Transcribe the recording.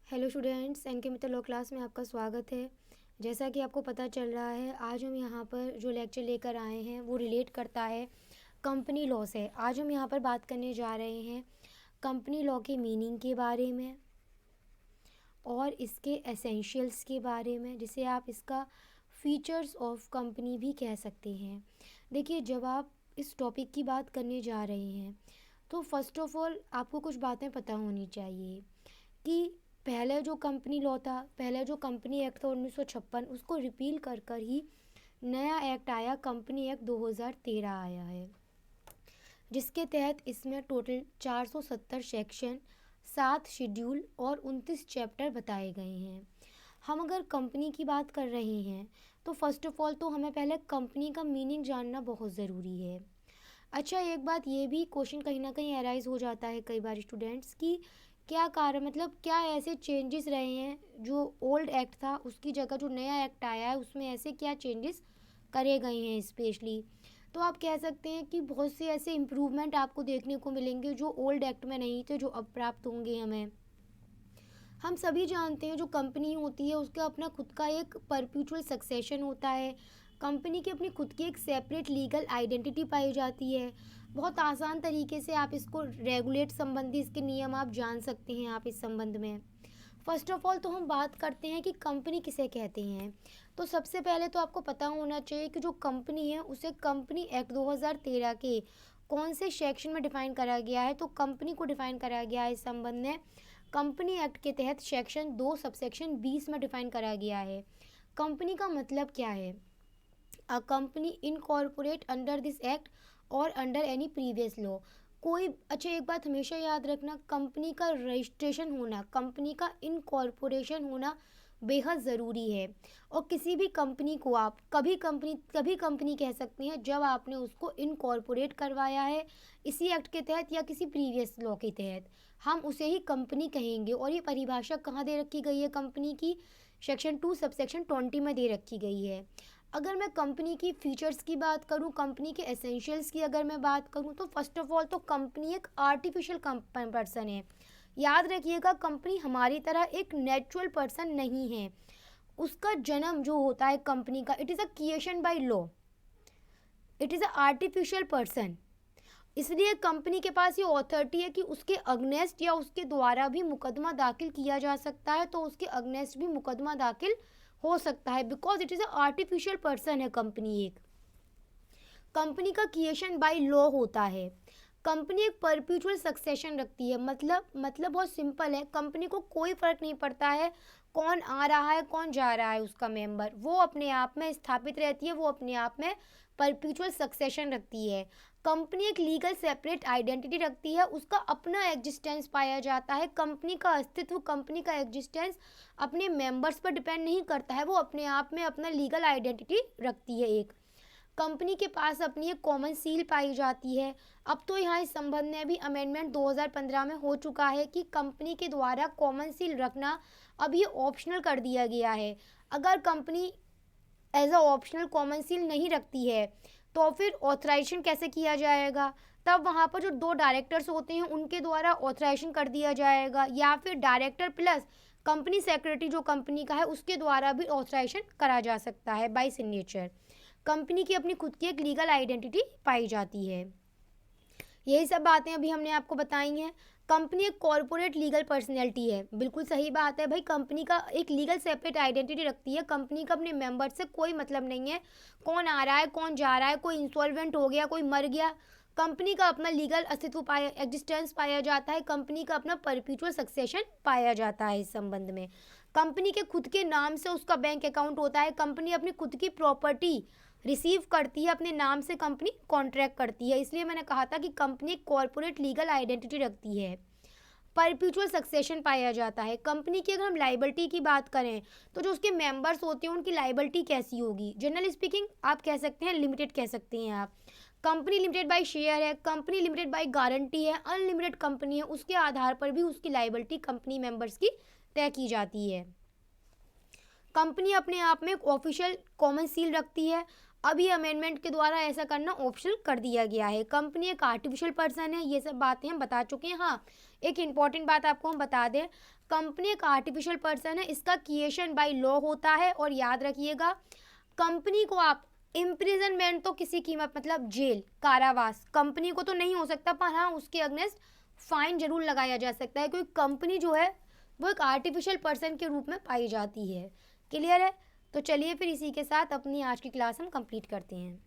Hello students, NK Mittal law class में आपका स्वागत है। जैसा कि आपको पता चल रहा है, आज हम यहाँ पर जो लेक्चर लेकर आए हैं वो रिलेट करता है कंपनी लॉ से। आज हम यहाँ पर बात करने जा रहे हैं कंपनी लॉ के मीनिंग के बारे में और इसके एसेंशियल्स के बारे में, जिसे आप इसका फीचर्स ऑफ कंपनी भी कह सकते हैं। देखिए, जब आप इस टॉपिक की बात करने जा रहे हैं तो फर्स्ट ऑफ ऑल आपको कुछ बातें पता होनी चाहिए कि पहले जो कंपनी लॉ था, पहले जो कंपनी एक्ट था 1956, उसको रिपील कर कर ही नया एक्ट आया, कंपनी एक्ट 2013 आया है, जिसके तहत इसमें टोटल 470 सेक्शन, 7 शेड्यूल और 29 चैप्टर बताए गए हैं। हम अगर कंपनी की बात कर रहे हैं तो फर्स्ट ऑफ ऑल तो हमें पहले कंपनी का मीनिंग जानना बहुत ज़रूरी है। अच्छा, एक बात ये भी क्वेश्चन कहीं ना कहीं अराइज हो जाता है कई बार स्टूडेंट्स की, क्या कारण मतलब क्या ऐसे चेंजेस रहे हैं, जो ओल्ड एक्ट था उसकी जगह जो नया एक्ट आया है उसमें ऐसे क्या चेंजेस करे गए हैं स्पेशली। तो आप कह सकते हैं कि बहुत से ऐसे इम्प्रूवमेंट आपको देखने को मिलेंगे जो ओल्ड एक्ट में नहीं थे, जो अब प्राप्त होंगे हमें। हम सभी जानते हैं जो कंपनी होती है उसका अपना खुद का एक परपेचुअल सक्सेशन होता है। कंपनी की अपनी खुद की एक सेपरेट लीगल आइडेंटिटी पाई जाती है। बहुत आसान तरीके से आप इसको रेगुलेट संबंधी इसके नियम आप जान सकते हैं आप इस संबंध में। फर्स्ट ऑफ ऑल तो हम बात करते हैं कि कंपनी किसे कहते हैं। तो सबसे पहले तो आपको पता होना चाहिए कि जो कंपनी है उसे कंपनी एक्ट 2013 के कौन से सेक्शन में डिफाइन करा गया है। तो कंपनी को डिफाइन करा गया है इस संबंध में कंपनी एक्ट के तहत सेक्शन 2 सबसेक्शन 20 में डिफाइन करा गया है। कंपनी का मतलब क्या है? A company incorporate under this act और अंडर एनी प्रीवियस लॉ। कोई अच्छा, एक बात हमेशा याद रखना, कंपनी का रजिस्ट्रेशन होना, कंपनी का इनकॉर्पोरेशन होना बेहद ज़रूरी है। और किसी भी कंपनी को आप कभी कंपनी कह सकते हैं जब आपने उसको इनकॉर्पोरेट करवाया है इसी एक्ट के तहत या किसी प्रीवियस लॉ के तहत, हम उसे ही कंपनी कहेंगे। और ये परिभाषा कहाँ दे रखी गई है कंपनी की? सेक्शन 2 सबसेक्शन 20 में दे रखी गई है। अगर मैं कंपनी की फीचर्स की बात करूं, कंपनी के एसेंशियल्स की अगर मैं बात करूं, तो फर्स्ट ऑफ ऑल तो कंपनी एक आर्टिफिशियल पर्सन है। याद रखिएगा, कंपनी हमारी तरह एक नेचुरल पर्सन नहीं है। उसका जन्म जो होता है कंपनी का, it is a creation by law, it is a artificial person. इसलिए कंपनी के पास ये ऑथोरिटी है कि उसके अगेंस्ट या उसके द्वारा भी मुकदमा दाखिल किया जा सकता है, तो उसके अगेंस्ट भी मुकदमा दाखिल हो सकता है, because it is a artificial person है कंपनी। एक कंपनी का क्रिएशन बाय लॉ होता है। कंपनी एक परपेचुअल सक्सेशन रखती है। मतलब बहुत सिंपल है, कंपनी को कोई फ़र्क नहीं पड़ता है कौन आ रहा है कौन जा रहा है, उसका मेंबर वो अपने आप में स्थापित रहती है, वो अपने आप में परपेचुअल सक्सेशन रखती है। कंपनी एक लीगल सेपरेट आइडेंटिटी रखती है, उसका अपना एग्जिस्टेंस पाया जाता है। कंपनी का अस्तित्व, कंपनी का एग्जिस्टेंस अपने मेंबर्स पर डिपेंड नहीं करता है, वो अपने आप में अपना लीगल आइडेंटिटी रखती है। एक कंपनी के पास अपनी एक कॉमन सील पाई जाती है। अब तो यहाँ इस संबंध में भी अमेंडमेंट 2015 में हो चुका है कि कंपनी के द्वारा कॉमन सील रखना अब ये ऑप्शनल कर दिया गया है। अगर company as a optional common seal नहीं रखती है तो फिर ऑथराइजेशन कैसे किया जाएगा? तब वहाँ पर जो 2 डायरेक्टर्स होते हैं उनके द्वारा ऑथराइजेशन कर दिया जाएगा, या फिर डायरेक्टर प्लस कंपनी सेक्रेटरी जो कंपनी का है उसके द्वारा भी ऑथराइजेशन करा जा सकता है बाय सिग्नेचर। कंपनी की अपनी खुद की एक लीगल आइडेंटिटी पाई जाती है। यही सब बातें अभी हमने आपको बताई हैं। कंपनी एक कॉरपोरेट लीगल पर्सनैलिटी है, बिल्कुल सही बात है भाई। कंपनी का एक लीगल सेपरेट आइडेंटिटी रखती है। कंपनी का अपने मेंबर से कोई मतलब नहीं है कौन आ रहा है कौन जा रहा है, कोई इंसॉल्वेंट हो गया कोई मर गया, कंपनी का अपना लीगल अस्तित्व पाया एग्जिस्टेंस पाया जाता है। कंपनी का अपना परपेचुअल सक्सेशन पाया जाता है। इस संबंध में कंपनी के खुद के नाम से उसका बैंक अकाउंट होता है। कंपनी अपनी खुद की प्रॉपर्टी रिसीव करती है, अपने नाम से कंपनी कॉन्ट्रैक्ट करती है। इसलिए मैंने कहा था कि कंपनी कॉर्पोरेट लीगल आइडेंटिटी रखती है। परपेचुअल सक्सेशन पाया जाता है। कंपनी की अगर हम लाइबिलिटी की बात करें तो जो उसके मेंबर्स होते हैं उनकी लाइबिलिटी कैसी होगी? जनरल स्पीकिंग आप कह सकते हैं लिमिटेड कह सकते हैं आप। कंपनी लिमिटेड बाय शेयर है, कंपनी लिमिटेड बाय गारंटी है, अनलिमिटेड कंपनी है, उसके आधार पर भी उसकी लाइबिलिटी कंपनी मेंबर्स की तय की जाती है। कंपनी अपने आप में एक ऑफिशियल कॉमन सील रखती है। अब ये अमेंडमेंट के द्वारा ऐसा करना ऑप्शनल कर दिया गया है। कंपनी एक आर्टिफिशियल पर्सन है, ये सब बातें हम बता चुके हैं। हाँ, एक इम्पॉर्टेंट बात आपको हम बता दें, कंपनी एक आर्टिफिशियल पर्सन है, इसका क्रिएशन बाय लॉ होता है। और याद रखिएगा, कंपनी को आप इम्प्रिजनमेंट तो किसी कीमत मतलब जेल कारावास कंपनी को तो नहीं हो सकता, पर हाँ उसके अगेंस्ट फाइन जरूर लगाया जा सकता है, क्योंकि कंपनी जो है वो एक आर्टिफिशियल पर्सन के रूप में पाई जाती है। क्लियर है? तो चलिए फिर इसी के साथ अपनी आज की क्लास हम कंप्लीट करते हैं।